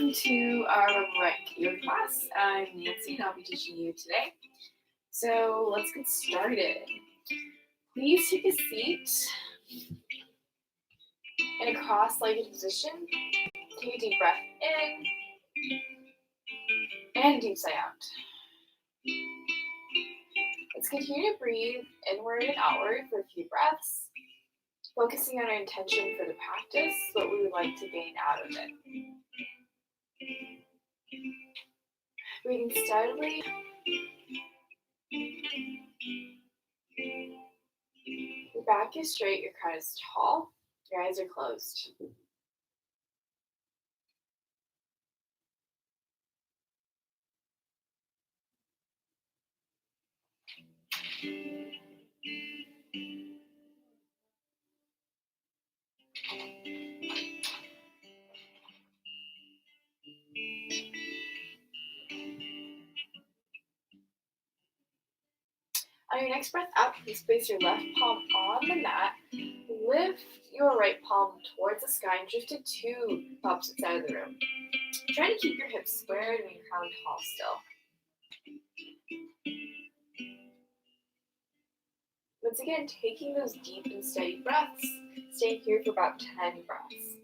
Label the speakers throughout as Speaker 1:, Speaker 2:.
Speaker 1: Welcome to our yoga class. I'm Nancy and I'll be teaching you today. So let's get started. Please take a seat in a cross-legged position. Take a deep breath in and deep sigh out. Let's continue to breathe inward and outward for a few breaths, focusing on our intention for the practice, what we would like to gain out of it. Breathing steadily. Your back is straight, your crown is tall, your eyes are closed. On your next breath out, please place your left palm on the mat. Lift your right palm towards the sky and drift it to the opposite side of the room. Try to keep your hips squared and your crown tall still. Once again, taking those deep and steady breaths, staying here for about 10 breaths.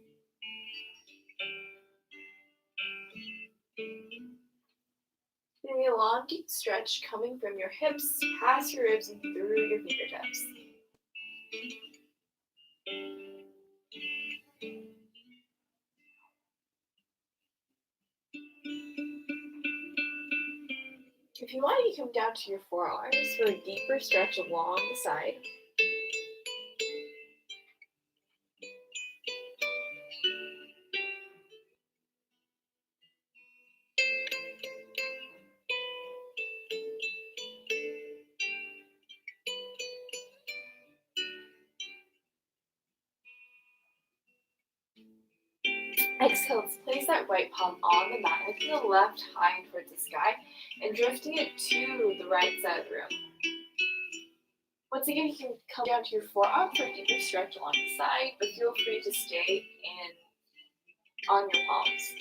Speaker 1: Feeling a long, deep stretch coming from your hips, past your ribs, and through your fingertips. If you want, you come down to your forearms for a deeper stretch along the side. Exhale, let's place that right palm on the mat, lifting the left hind towards the sky and drifting it to the right side of the room. Once again, you can come down to your forearm for a deeper stretch along the side, but feel free to stay on your palms.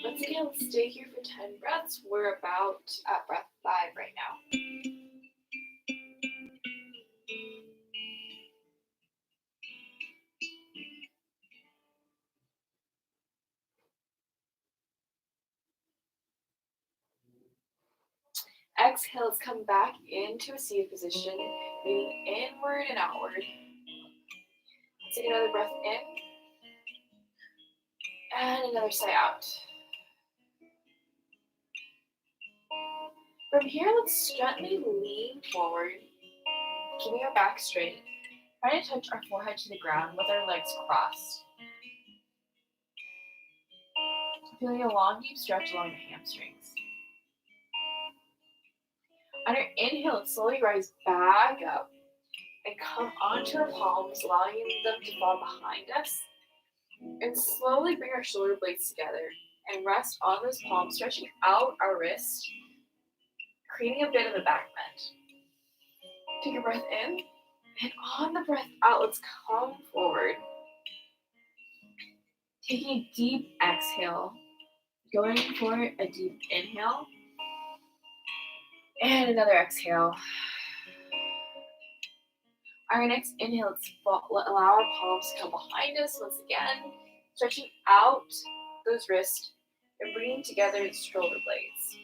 Speaker 1: Once again, let's stay here for 10 breaths. We're about at breath 5 right now. Exhale, let's come back into a seated position, breathing inward and outward. Take another breath in, and another sigh out. From here, let's gently lean forward, keeping our back straight. Try to touch our forehead to the ground with our legs crossed. Feeling a long, deep stretch along the hamstrings. On your inhale, let's slowly rise back up and come onto our palms, allowing them to fall behind us. And slowly bring our shoulder blades together and rest on those palms, stretching out our wrist, creating a bit of a back bend. Take a breath in, and on the breath out, let's come forward. Taking a deep exhale, going for a deep inhale, and another exhale. On our next inhale, let's allow our palms to come behind us once again, stretching out those wrists and bringing together the shoulder blades.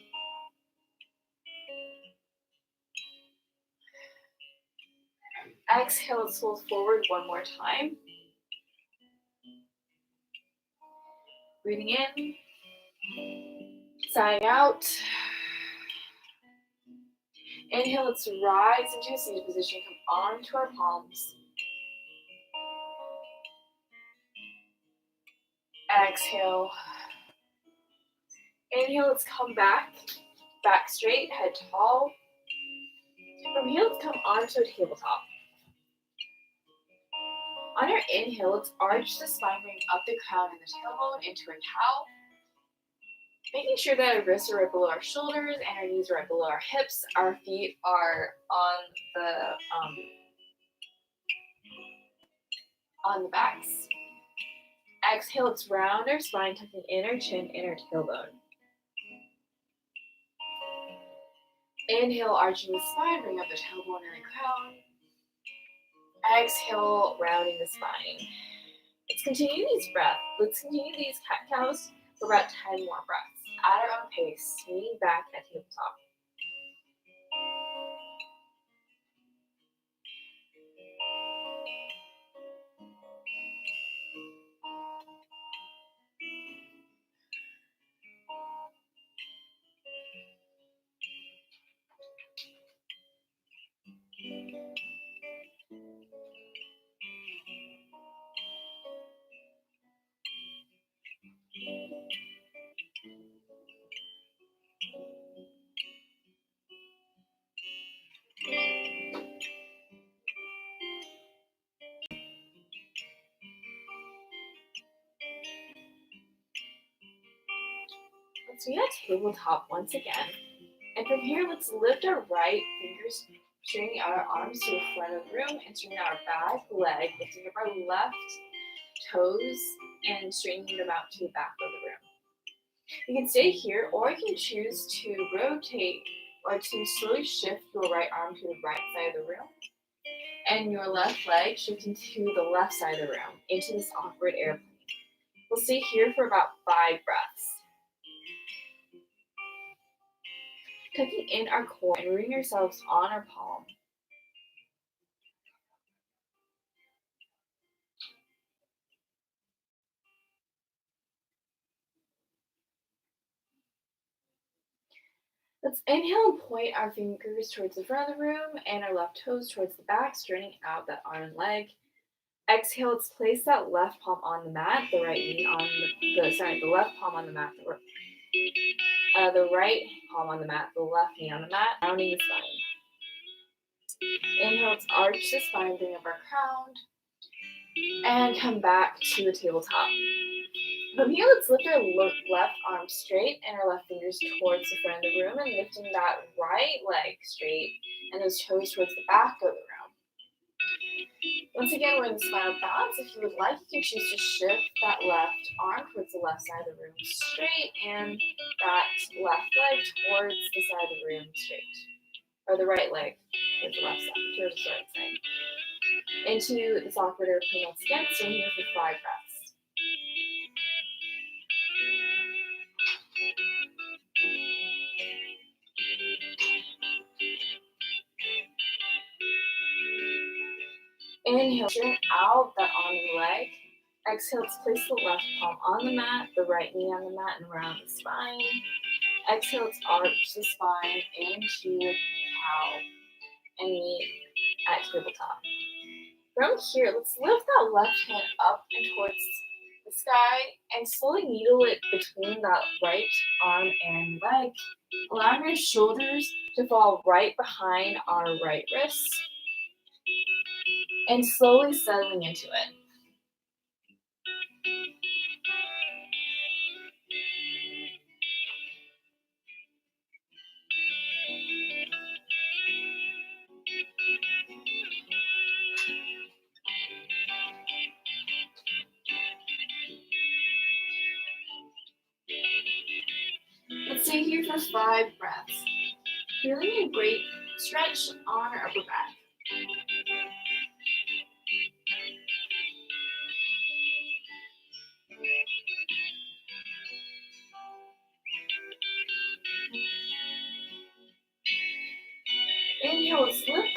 Speaker 1: Exhale, let's fold forward one more time. Breathing in, sighing out. Inhale, let's rise into a seated position, come onto our palms. Exhale. Inhale, let's come back straight, head tall. From here, let's come onto a tabletop. On your inhale, let's arch the spine, bring up the crown and the tailbone into a cow. Making sure that our wrists are right below our shoulders and our knees are right below our hips. Our feet are on the backs. Exhale, let's round our spine, tucking in our chin, in our tailbone. Inhale, arching the spine, bring up the tailbone and the crown. Exhale, rounding the spine. Let's continue these breaths. Let's continue these cat-cows for about 10 more breaths at our own pace, swinging back at tabletop. Let's meet at tabletop once again. And from here, let's lift our right fingers, straightening out our arms to the front of the room and straightening out our back leg, lifting up our left toes and straightening them out to the back of the room. You can stay here, or you can choose to rotate or to slowly shift your right arm to the right side of the room and your left leg shifting to the left side of the room into this awkward airplane. We'll stay here for about 5 breaths. Tucking in our core and rooting ourselves on our palm. Let's inhale and point our fingers towards the front of the room and our left toes towards the back, straightening out that arm and leg. Exhale, let's place that left palm on the mat, the right knee on the left palm on the mat, the right palm on the mat, the left knee on the mat, rounding the spine. Inhale, let's arch the spine, bring up our crown, and come back to the tabletop. From here, let's lift our left arm straight and our left fingers towards the front of the room and lifting that right leg straight and those toes towards the back of the room. Once again, we're in the spinal balance. If you would like, you can choose to shift that left arm towards the left side of the room straight and that left leg towards the side of the room straight. Or the right leg towards the left side, towards the right side. Into this awkward airplane once again, staying here for 5 breaths. Inhale, straighten out that arm and leg. Exhale, let's place the left palm on the mat, the right knee on the mat, and round the spine. Exhale, let's arch the spine into cow and meet at tabletop. From here, let's lift that left hand up and towards the sky and slowly needle it between that right arm and leg, allowing our shoulders to fall right behind our right wrist and slowly settling into it. Let's stay here for 5 breaths. Feeling a great stretch on our upper back. Inhale, let's lift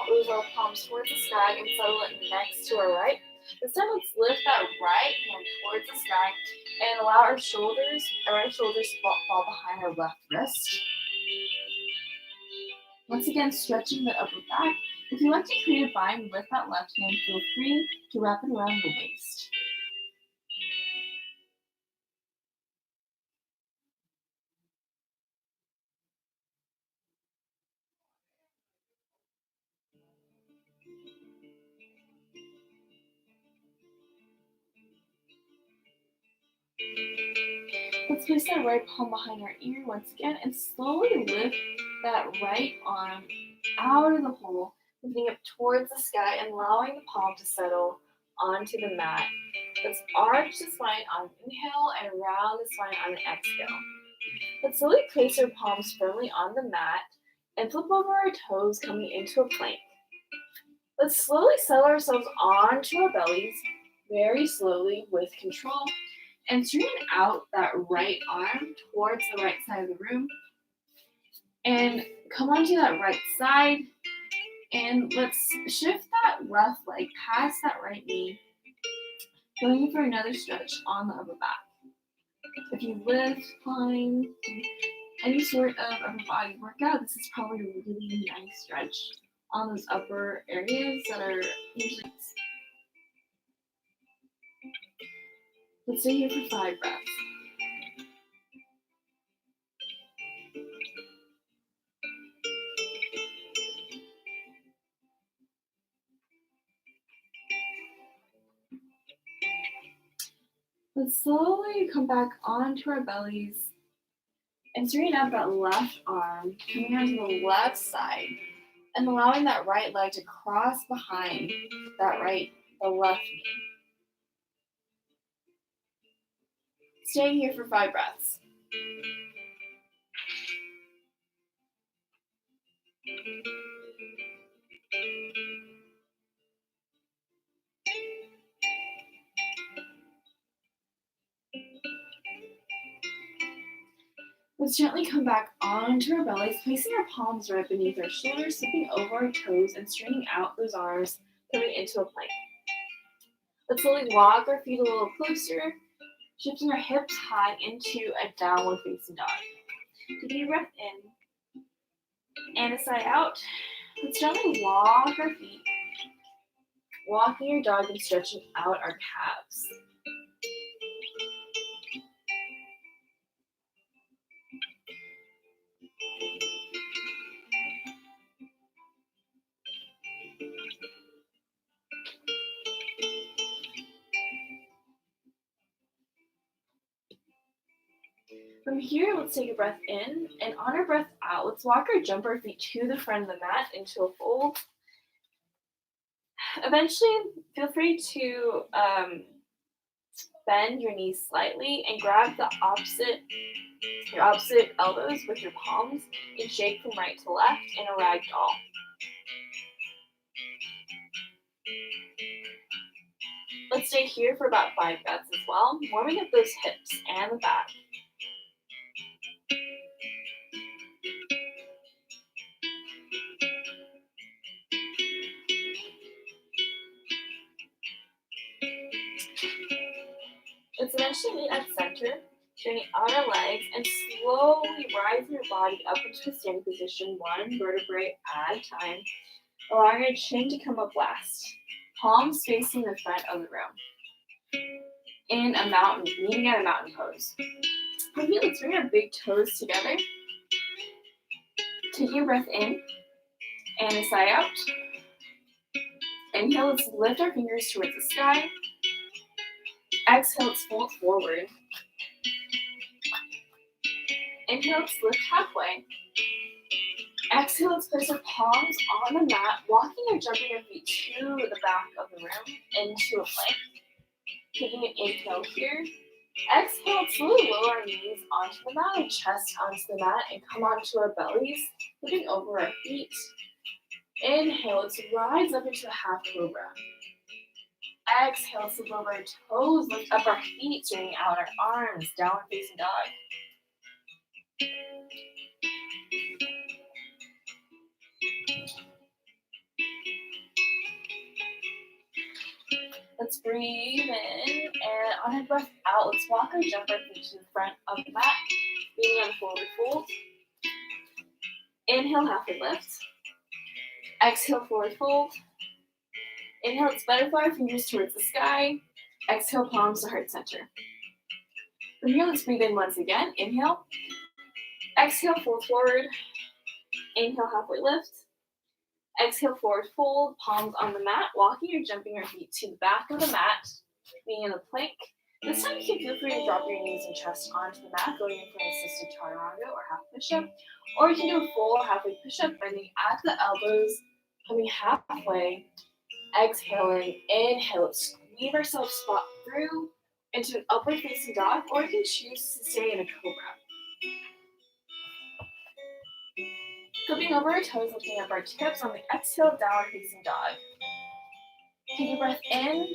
Speaker 1: those left palms towards the sky and settle it next to our right. This time, let's lift that right hand towards the sky and allow our right shoulders to fall behind our left wrist. Once again, stretching the upper back. If you like to create a bind with that left hand, feel free to wrap it around the waist. Let's place that right palm behind our ear once again and slowly lift that right arm out of the hole, lifting up towards the sky and allowing the palm to settle onto the mat. Let's arch the spine on inhale and round the spine on an exhale. Let's slowly place our palms firmly on the mat and flip over our toes, coming into a plank. Let's slowly settle ourselves onto our bellies, very slowly with control, and straighten out that right arm towards the right side of the room. And come onto that right side, and let's shift that left leg past that right knee, going for another stretch on the upper back. If you lift, climb, any sort of upper body workout, this is probably a really nice stretch on those upper areas that are usually. Let's stay here for 5 breaths. Let's slowly come back onto our bellies and straighten out that left arm, coming onto the left side, and allowing that right leg to cross behind the left knee. Staying here for 5 breaths. Let's gently come back onto our bellies, placing our palms right beneath our shoulders, slipping over our toes and straightening out those arms, coming into a plank. Let's slowly walk our feet a little closer, shifting our hips high into a downward facing dog. Taking a breath in and a sigh out. Let's gently walk our feet, walking your dog and stretching out our calves. From here, let's take a breath in, and on our breath out, let's walk our jumper feet to the front of the mat into a fold. Eventually, feel free to bend your knees slightly and grab your opposite elbows with your palms and shake from right to left in a ragdoll. Let's stay here for about 5 breaths as well, warming up those hips and the back. Let's eventually meet at center, straightening out our legs and slowly rising your body up into a standing position, one vertebrae at a time, allowing your chin to come up last, palms facing the front of the room. Meeting at a mountain pose. Okay, let's bring our big toes together. Taking a breath in and a sigh out. Inhale, let's lift our fingers towards the sky. Exhale, let's fold forward. Inhale, let's lift halfway. Exhale, let's place our palms on the mat, walking or jumping our feet to the back of the room into a plank. Taking an inhale here. Exhale, let's slowly lower our knees onto the mat and chest onto the mat and come onto our bellies, flipping over our feet. Inhale, let's rise up into a half cobra. Exhale, slip over our toes, lift up our feet, straightening out our arms, downward facing dog. Let's breathe in, and on our breath out, let's walk our jumper feet to the front of the mat, being on forward fold. Inhale, halfway lift. Exhale, forward fold. Inhale, let's butterfly our fingers towards the sky. Exhale, palms to heart center. From here, let's breathe in once again. Inhale. Exhale, fold forward. Inhale, halfway lift. Exhale, forward fold, palms on the mat, walking or jumping our feet to the back of the mat, being in a plank. This time you can feel free to drop your knees and chest onto the mat, going in for an assisted chaturanga or half push-up. Or you can do a full halfway push-up, bending at the elbows, coming halfway, exhaling, inhale, squeeze ourselves spot through into an upward facing dog, or you can choose to stay in a cobra. Flipping over our toes, lifting up our tips on the exhale, downward facing dog. Take a breath in,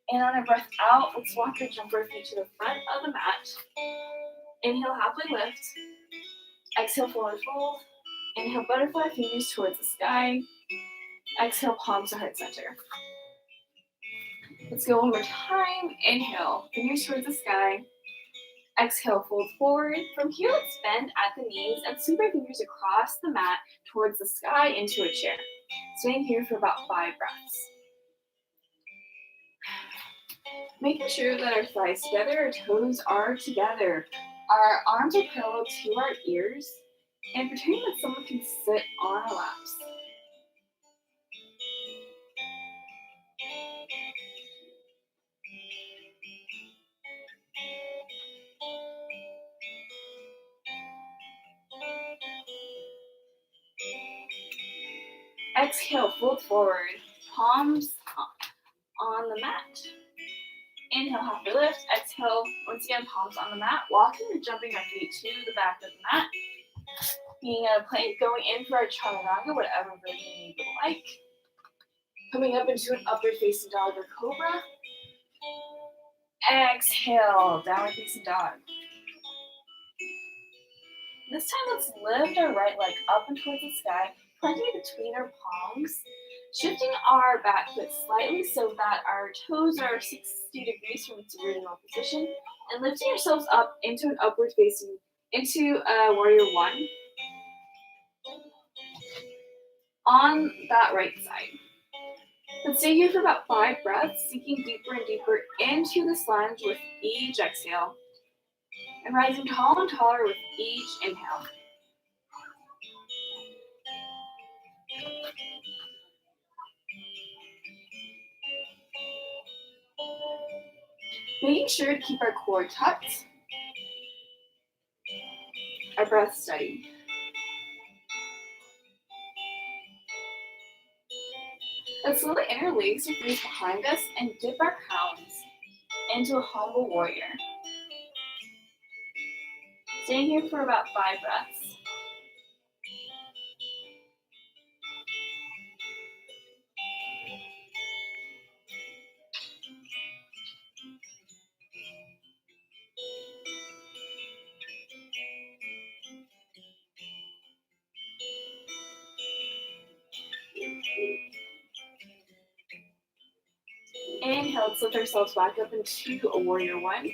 Speaker 1: and on a breath out, let's walk or jump our feet to the front of the mat. Inhale, halfway lift. Exhale, forward fold. Inhale, butterfly, fingers towards the sky. Exhale, palms to heart center. Let's go one more time. Inhale, fingers towards the sky. Exhale, fold forward. From here, let's bend at the knees and sweep our fingers across the mat towards the sky into a chair. Staying here for about 5 breaths. Making sure that our thighs together, our toes are together. Our arms are parallel to our ears, and pretending that someone can sit on our laps. Exhale, fold forward, palms on the mat. Inhale, halfway lift. Exhale, once again, palms on the mat. Walking or jumping our feet to the back of the mat. Being in a plank, going in for our chaturanga, whatever version you would like. Coming up into an upward facing dog or cobra. Exhale, downward facing dog. This time, let's lift our right leg up and towards the sky, planting it between our palms, shifting our back foot slightly so that our toes are 60 degrees from its original position, and lifting ourselves up into an upward facing, into warrior one on that right side. Let's stay here for about 5 breaths, sinking deeper and deeper into this lunge with each exhale, and rising tall and taller with each inhale. Making sure to keep our core tucked, our breath steady. Let's slowly interlace our feet behind us and dip our crowns into a humble warrior. Staying here for about 5 breaths. Inhale, let's lift ourselves back up into a warrior one.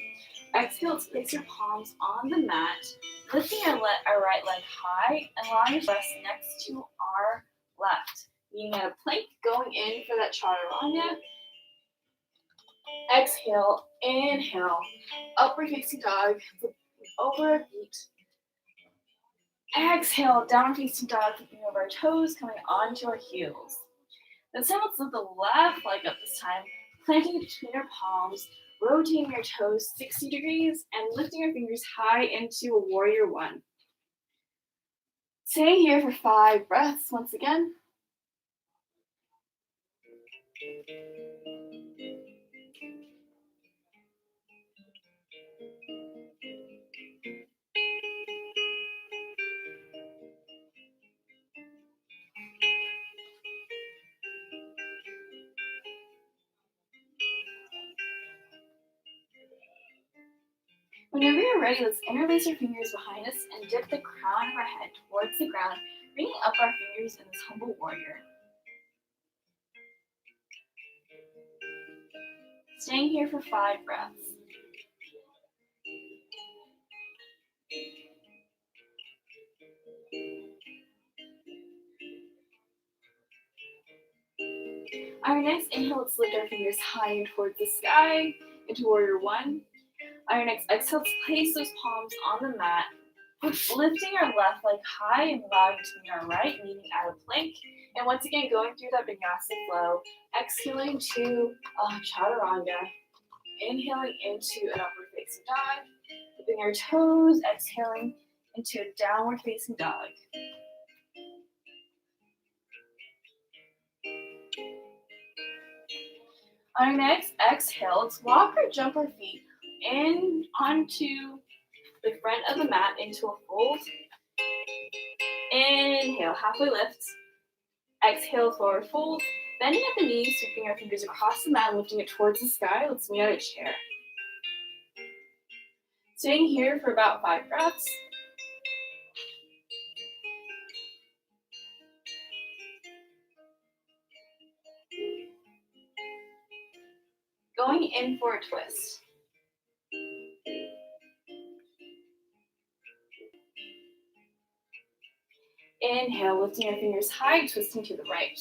Speaker 1: Exhale, let's place your palms on the mat, lifting our right leg high and allowing us to rest next to our left. Being at a plank, going in for that chaturanga. Exhale, inhale, upward facing dog, over our feet. Exhale, downward facing dog, flipping over our toes, coming onto our heels. This time, let's lift the left leg up this time, planting it between our palms, rotating our toes 60 degrees, and lifting our fingers high into a warrior one. Stay here for 5 breaths once again. Whenever you're ready, let's interlace our fingers behind us and dip the crown of our head towards the ground, bringing up our fingers in this humble warrior. Staying here for 5 breaths. On our next inhale, let's lift our fingers high and towards the sky into warrior one. On our next exhale, let's place those palms on the mat, lifting our left leg high and allowing to be our right, meeting at a plank. And once again, going through that vinyasa flow, exhaling to chaturanga. inhaling into an upward facing dog, flipping our toes, exhaling into a downward facing dog. On our next exhale, let's walk or jump our feet in onto the front of the mat into a fold. Inhale, halfway lift. Exhale, forward fold. Bending at the knees, sweeping our fingers across the mat, lifting it towards the sky. Let's meet out a chair. Staying here for about 5 breaths. Going in for a twist. Inhale, lifting our fingers high, twisting to the right.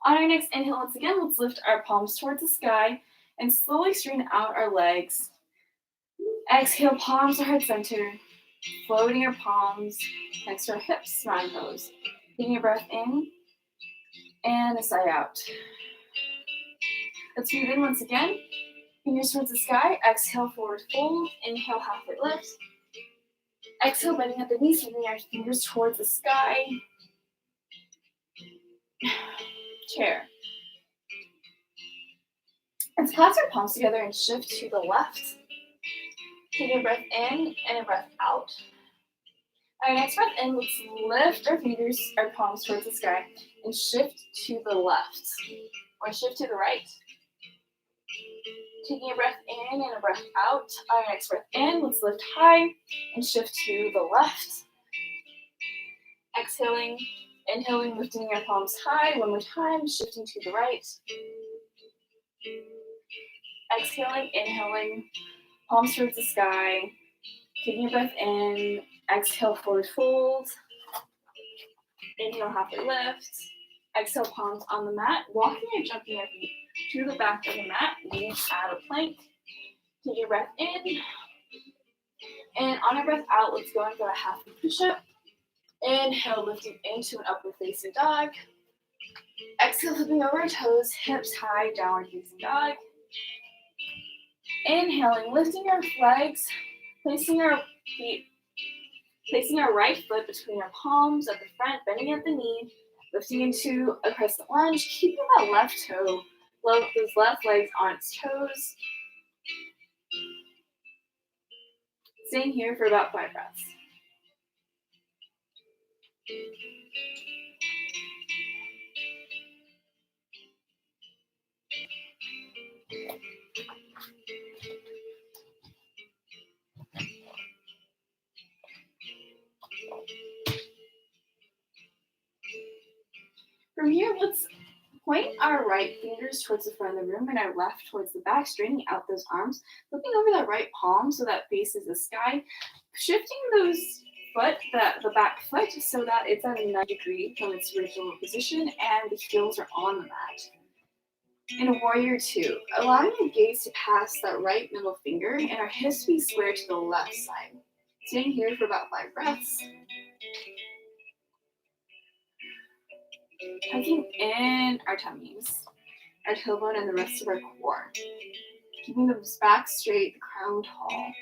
Speaker 1: On our next inhale, once again, let's lift our palms towards the sky and slowly straighten out our legs. Exhale, palms are heart center, floating our palms next to our hips, round pose. Taking a breath in and a sigh out. Let's breathe in once again. Fingers towards the sky. Exhale, forward fold. Inhale, halfway lift. Exhale, bending at the knees, moving our fingers towards the sky. Chair. Let's clasp our palms together and shift to the left. Taking a breath in and a breath out. Our next breath in, let's lift our fingers, our palms towards the sky and shift to the left or shift to the right. Taking a breath in and a breath out. Our next breath in, let's lift high and shift to the left. Exhaling, inhaling, lifting our palms high. One more time, shifting to the right. Exhaling, inhaling, palms towards the sky. Taking a breath in, exhale, forward fold. Inhale, halfway lift. Exhale, palms on the mat. Walking or jumping our feet to the back of the mat. Knees at a plank. Take your breath in. And on our breath out, let's go in for a half push-up. Inhale, lifting into an upward facing dog. Exhale, flipping over our toes, hips high, downward facing dog. Inhaling, lifting our legs, placing our right foot between our palms at the front, bending at the knee, lifting into a crescent lunge, keeping that left toe, those left legs on its toes. Staying here for about 5 breaths. From here, let's point our right fingers towards the front of the room and our left towards the back, straightening out those arms, looking over that right palm so that faces the sky, shifting those the back foot so that it's at a 90 degree from its original position and the heels are on the mat. In a warrior two, allowing your gaze to pass that right middle finger and our hips to be square to the left side. Staying here for about 5 breaths. Tucking in our tummies, our tailbone, and the rest of our core. Keeping the back straight, the crown tall.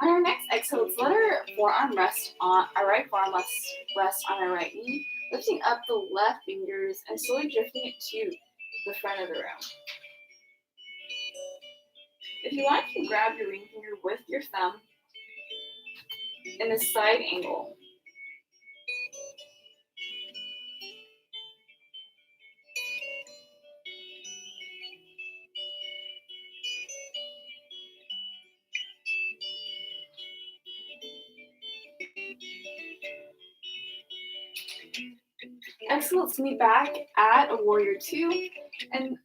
Speaker 1: On our next exhale, let's let our forearm rest on our right forearm rest on our right knee, lifting up the left fingers and slowly drifting it to the front of the room. If you want, you can grab your ring finger with your thumb in a side angle. Excellent. Let's meet back at a warrior two and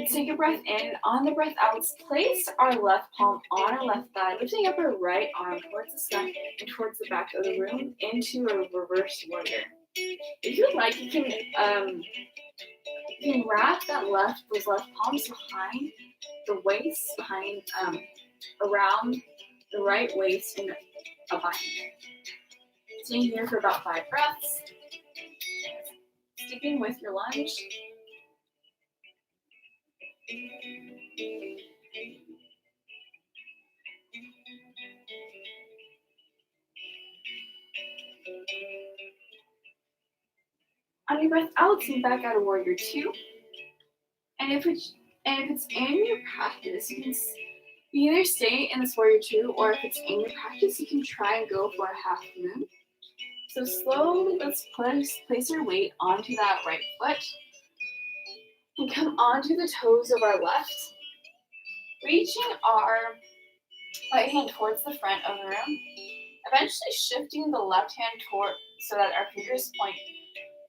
Speaker 1: take a breath in. On the breath out, let's place our left palm on our left thigh, lifting up our right arm towards the sky and towards the back of the room into a reverse warrior. If you would like, you can You can wrap those left palms behind the waist, around the right waist in a bind. Staying here for about 5 breaths. Sticking with your lunge. On your breath out, sink back out of warrior 2. And if it's in your practice, you can either stay in this warrior 2, or if it's in your practice, you can try and go for a half moon. So slowly, let's place your weight onto that right foot and come onto the toes of our left, reaching our right hand towards the front of the room, eventually shifting the left hand toward so that our fingers point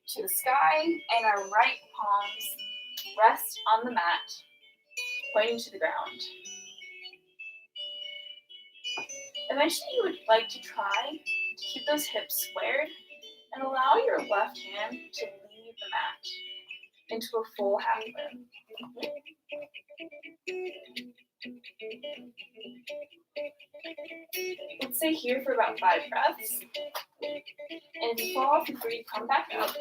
Speaker 1: to the sky and our right palms rest on the mat, pointing to the ground. Eventually, you would like to try to keep those hips squared and allow your left hand to leave the mat into a full half moon. Let's stay here for about 5 breaths. And if you fall, feel free to come back up.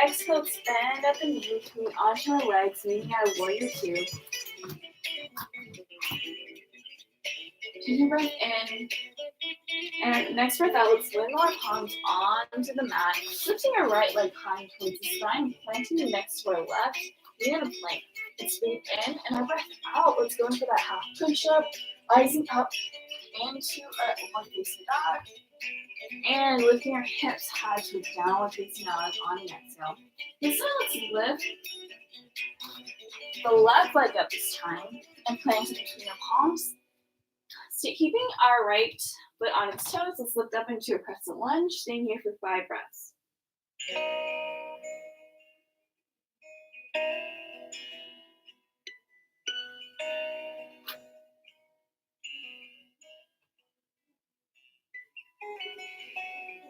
Speaker 1: Exhale, expand at the knee, coming onto our legs, moving out of warrior 2. Taking a breath in. And next breath out, let's wiggle our palms onto the mat, lifting our right leg high towards the spine, planting it next to our left, being in a plank. Let's breathe in, and our breath out. Let's go in for that half push-up, rising up into our one facing dog, and lifting our hips high to a downward facing dog on the exhale. This time, let's lift the left leg up this time and plant it between our palms. Keeping our right foot on its toes, let's lift up into a crescent lunge, staying here for 5 breaths.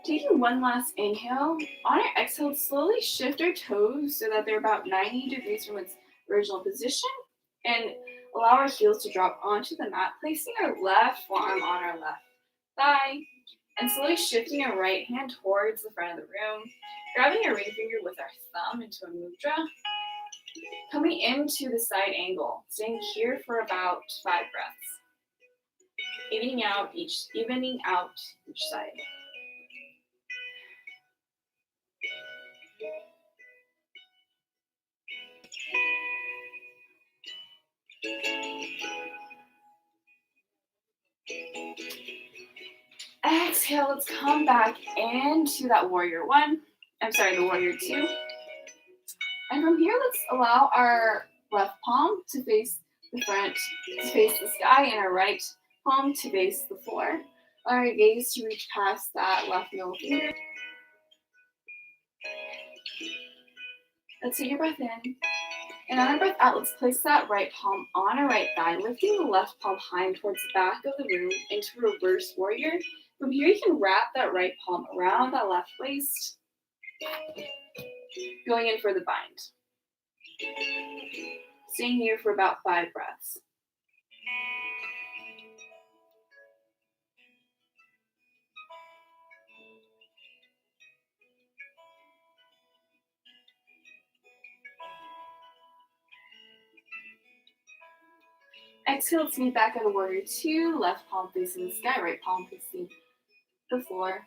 Speaker 1: Taking one last inhale, on our exhale, slowly shift our toes so that they're about 90 degrees from its original position, and allow our heels to drop onto the mat, placing our left forearm on our left thigh, and slowly shifting our right hand towards the front of the room, grabbing our ring finger with our thumb into a mudra, coming into the side angle, staying here for about 5 breaths, evening out each side. Exhale, let's come back into that warrior 2. And from here, let's allow our left palm to face the front, to face the sky, and our right palm to face the floor. Allow our gaze to reach past that left middle finger. Let's take a breath in. And on our breath out, let's place that right palm on our right thigh, lifting the left palm high towards the back of the room into reverse warrior. From here, you can wrap that right palm around that left waist, going in for the bind. Staying here for about 5 breaths. Exhale, let's meet back out of warrior 2, left palm facing the sky, right palm facing the floor.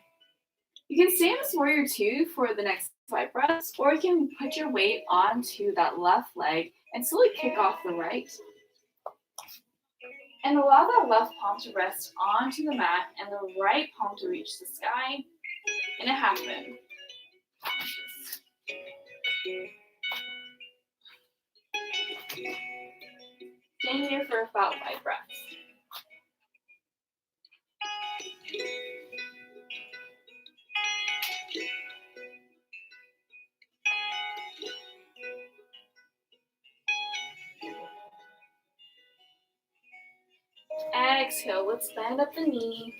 Speaker 1: You can stay in this warrior 2 for the next 5 breaths, or you can put your weight onto that left leg and slowly kick off the right. And allow that left palm to rest onto the mat and the right palm to reach the sky in a half moon. Staying here for about 5 breaths. exhale, let's bend up the knee,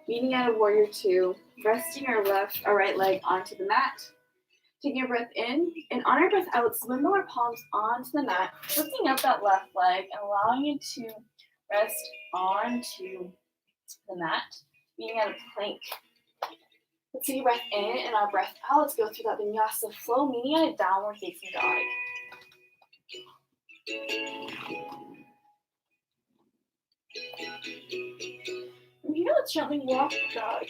Speaker 1: meeting at a warrior two, resting our right leg onto the mat. Taking a breath in, and on our breath out, let's windmill our palms onto the mat, lifting up that left leg and allowing it to rest onto the mat, meeting at a plank. Let's take a breath in, and our breath out, let's go through that vinyasa flow, meeting at a downward facing dog. From here, let's gently walk the dog.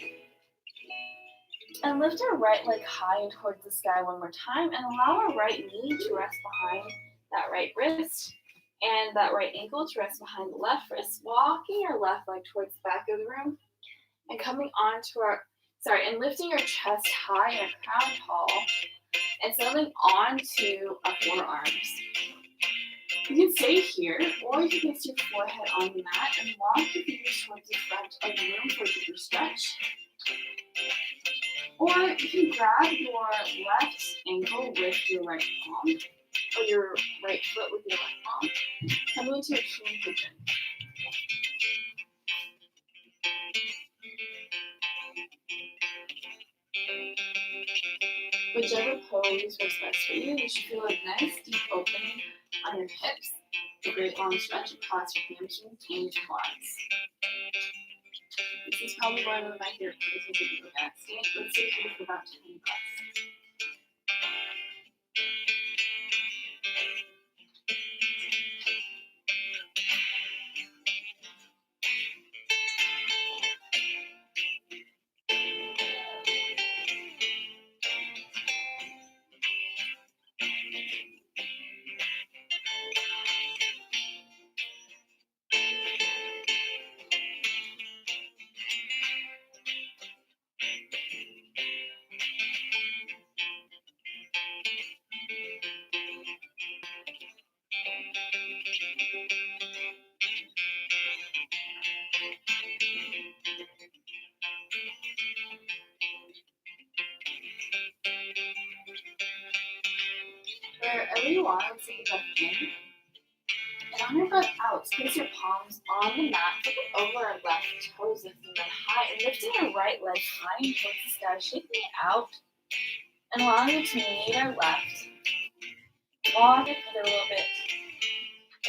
Speaker 1: And lift our right leg high and towards the sky one more time, and allow our right knee to rest behind that right wrist, and that right ankle to rest behind the left wrist, walking our left leg towards the back of the room, and coming onto and lifting our chest high and our crown tall, and settling onto our forearms. You can stay here, or you can place your forehead on the mat and walk your fingers towards the front of the room for a deeper stretch. Or you can grab your left ankle with your right palm, or your right foot with your left palm, coming into a king pigeon. Whichever pose works best for you, you should feel a nice deep opening on your hips, a great long stretch across your hamstrings and your quads. This is probably one of my favorite poses of the yoga state. Let's stay here for about 10 breaths. Wherever you are, let's take a breath in. And on your breath out, place your palms on the mat, flipping over our left toes, lifting them high, and lifting our right leg high and towards the sky, shaking it out, and allowing it to meet our left. Walk it for a little bit.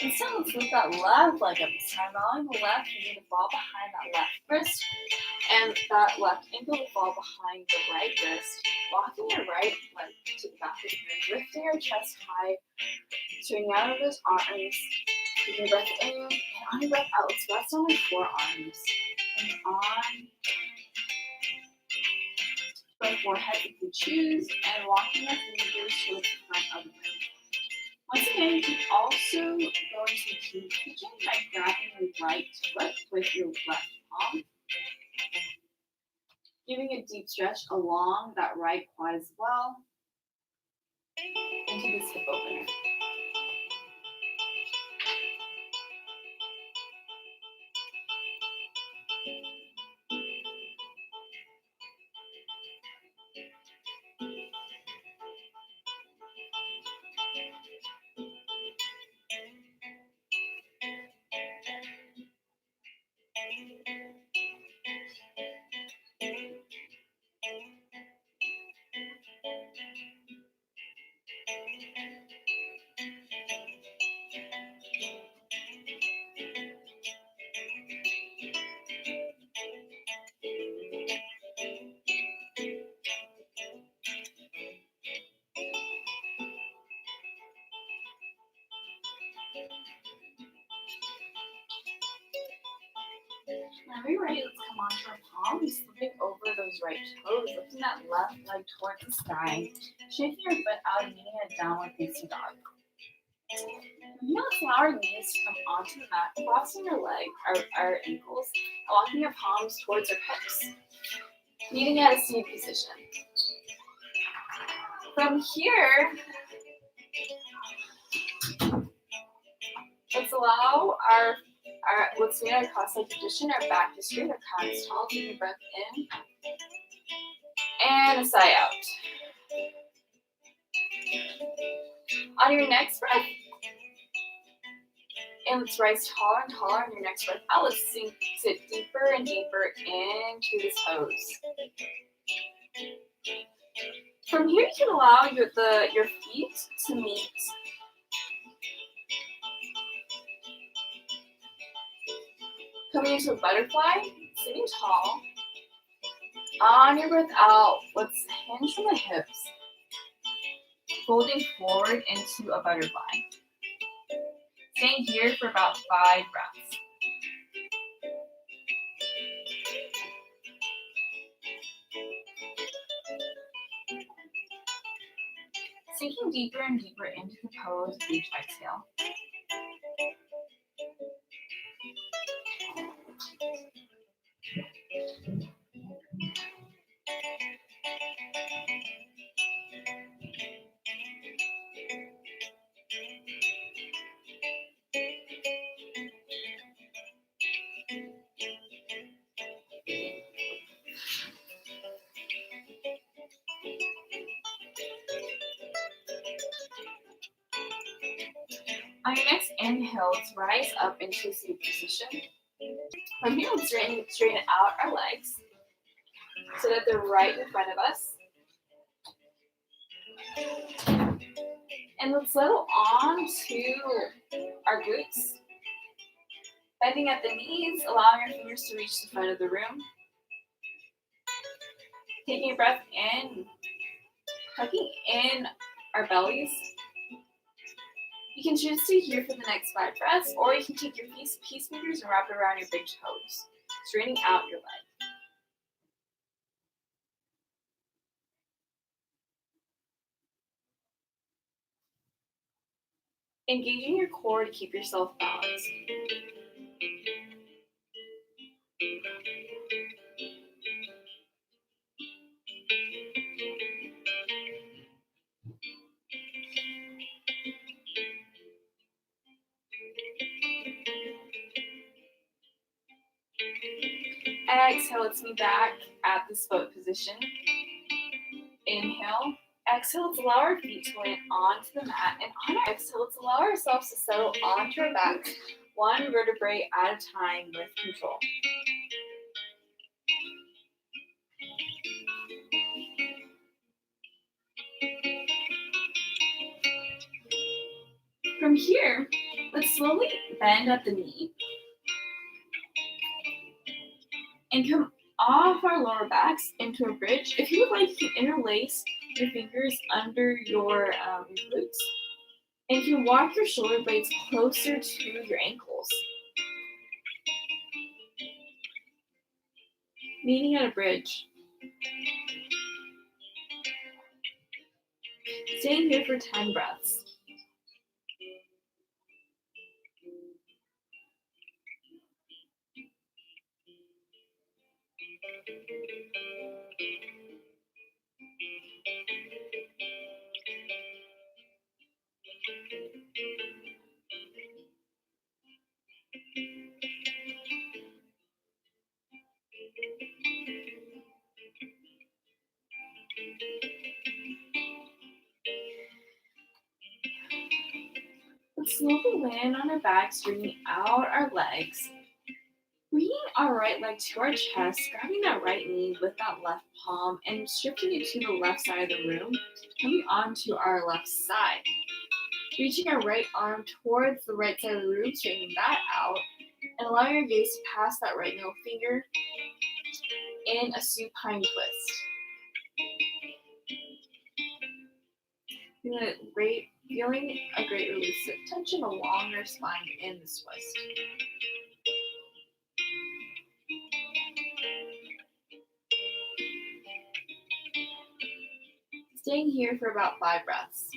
Speaker 1: Instead, let's lift that left leg up this time, allowing the left knee to fall behind that left wrist, and that left ankle to fall behind the right wrist, walking your right leg to the back of the room, lifting our chest high, straighting out of those arms, taking a breath in, and on your breath out, let's rest on our forearms, and on our forehead if you choose, and walking our fingers towards the front of the room. Once again, you can also go into the king pigeon by grabbing your right foot with your left palm, giving a deep stretch along that right quad as well, into this hip opener. Whenever you're ready, let's come onto our palms, flipping over those right toes, lifting that left leg towards the sky, shaking your foot out and meeting a downward facing dog. Now let's allow our knees to come onto the mat, crossing our ankles, and walking our palms towards our hips, meeting at a seated position. From here, let's allow let's meet our cross-leg position, our back is straight, our crown is tall, taking a breath in, and a sigh out. On your next breath, And let's rise taller and taller on your next breath out. Let's sit deeper and deeper into this pose. From here, you can allow your feet to meet. Coming into a butterfly, sitting tall. On your breath out, let's hinge from the hips. Folding forward into a butterfly. Staying here for about 5 breaths. Sinking deeper and deeper into the pose with each exhale. On your next inhale, let's rise up into a seated position. From here, let's straighten out our legs so that they're right in front of us. And let's settle on to our glutes. Bending at the knees, allowing our fingers to reach the front of the room. Taking a breath in, tucking in our bellies. You can choose to stay here for the next 5 breaths, or you can take your peace fingers and wrap it around your big toes, straightening out your leg. Engaging your core to keep yourself balanced. Exhale, let's be back at this boat position. Inhale. Exhale, let's allow our feet to land onto the mat. And on our exhale, let's allow ourselves to settle onto our backs, one vertebrae at a time with control. From here, let's slowly bend at the knee and come off our lower backs into a bridge. If you would like, you can interlace your fingers under your glutes. And you can walk your shoulder blades closer to your ankles. Meeting at a bridge. Staying here for 10 breaths. Let's slowly land on our back, straightening out our legs. Bringing our right leg to our chest, grabbing that right knee with that left palm and shifting it to the left side of the room, coming onto our left side. Reaching our right arm towards the right side of the room, straightening that out, and allowing your gaze to pass that right middle finger in a supine twist. Feeling a great release of tension along your spine in this twist. Staying here for about 5 breaths.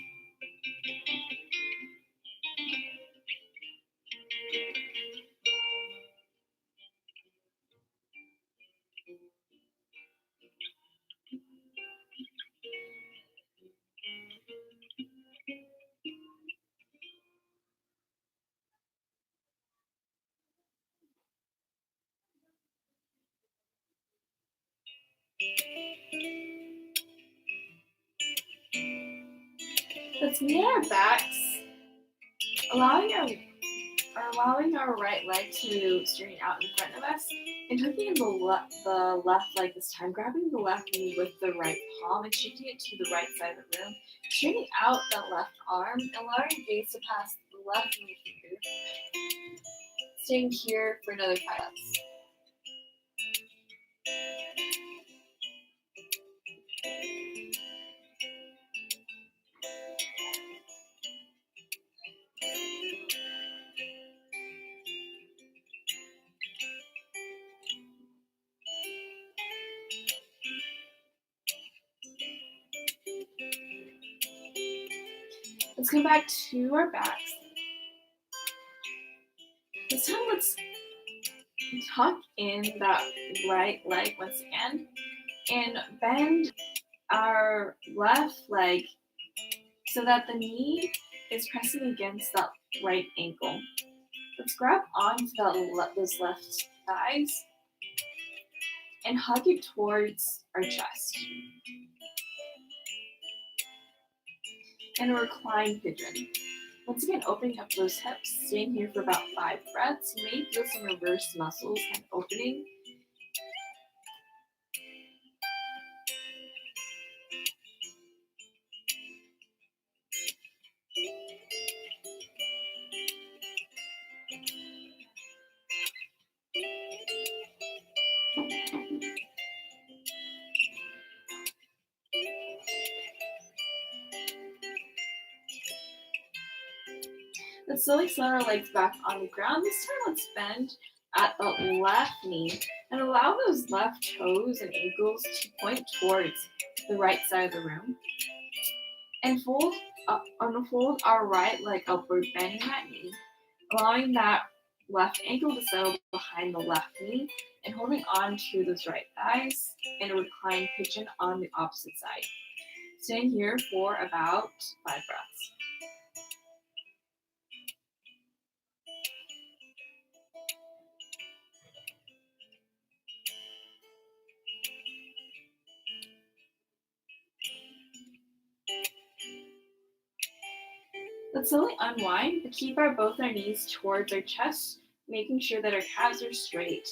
Speaker 1: Let's meet our backs, allowing our are allowing our right leg to straighten out in front of us and hooking in the left leg this time, grabbing the left knee with the right palm and shifting it to the right side of the room, straightening out that left arm, allowing your gaze to pass the left knee finger. Staying here for another 5 reps. Let's come back to our backs. This time let's tuck in that right leg once again and bend our left leg so that the knee is pressing against that right ankle. Let's grab onto those left thighs and hug it towards our chest. And a reclined pigeon. Once again, opening up those hips, staying here for about 5 breaths. You may feel some reverse muscles kind of opening. Let's slowly slide our legs back on the ground. This time let's bend at the left knee and allow those left toes and ankles to point towards the right side of the room. And unfold our right leg upward, bending that knee, allowing that left ankle to settle behind the left knee and holding on to those right thighs in a reclined pigeon on the opposite side. Staying here for about 5 breaths. Let's slowly unwind, but keep both our knees towards our chest, making sure that our calves are straight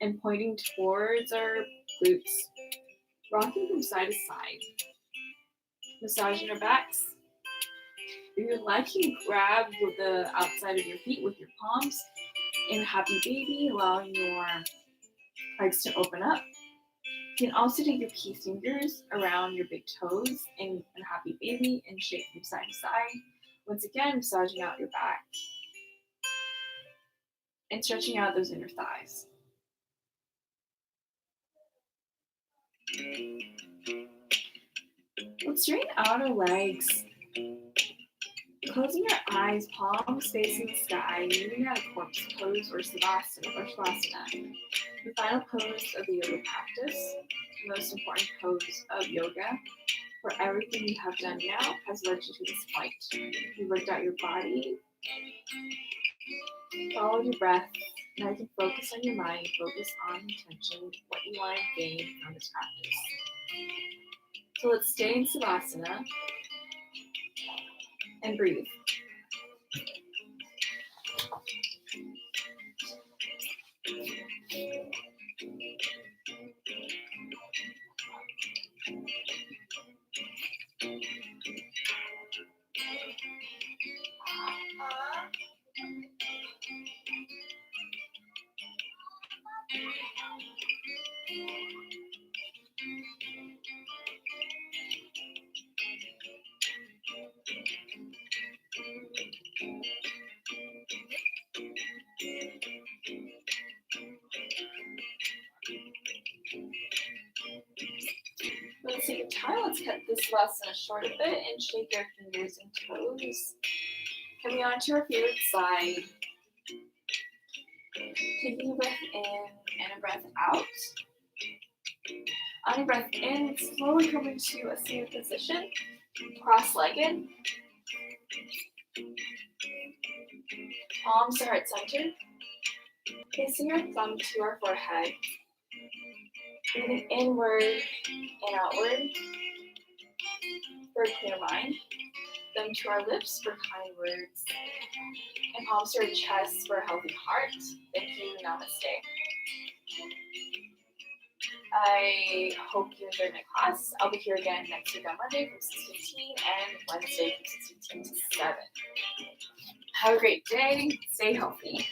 Speaker 1: and pointing towards our glutes. Rocking from side to side. Massaging our backs. If you would like, you can grab the outside of your feet with your palms in happy baby, allowing your legs to open up. You can also take your key fingers around your big toes in happy baby and shake from side to side. Once again, massaging out your back and stretching out those inner thighs. Let's straighten out our legs. Closing your eyes, palms facing the sky, moving out of corpse pose or shavasana. The final pose of the yoga practice, the most important pose of yoga, for everything you have done now has led you to this point. You worked out your body, followed your breath. Now you can focus on your mind, focus on intention, what you want to gain from this practice. So let's stay in savasana and breathe. Let's take your time. Let's cut this lesson short a bit and shake our fingers and toes. Coming onto our favorite side. Taking a breath in and a breath out. On your breath in, slowly coming to a seated position, cross-legged. Palms to heart center. Placing your thumb to our forehead. Breathing inward and outward for a clear mind. Thumb to our lips for kind words. And palms to your chest for a healthy heart. Thank you. Namaste. I hope you enjoyed my class. I'll be here again next week on Monday from 6:15 and Wednesday from 6:15 to 7. Have a great day. Stay healthy.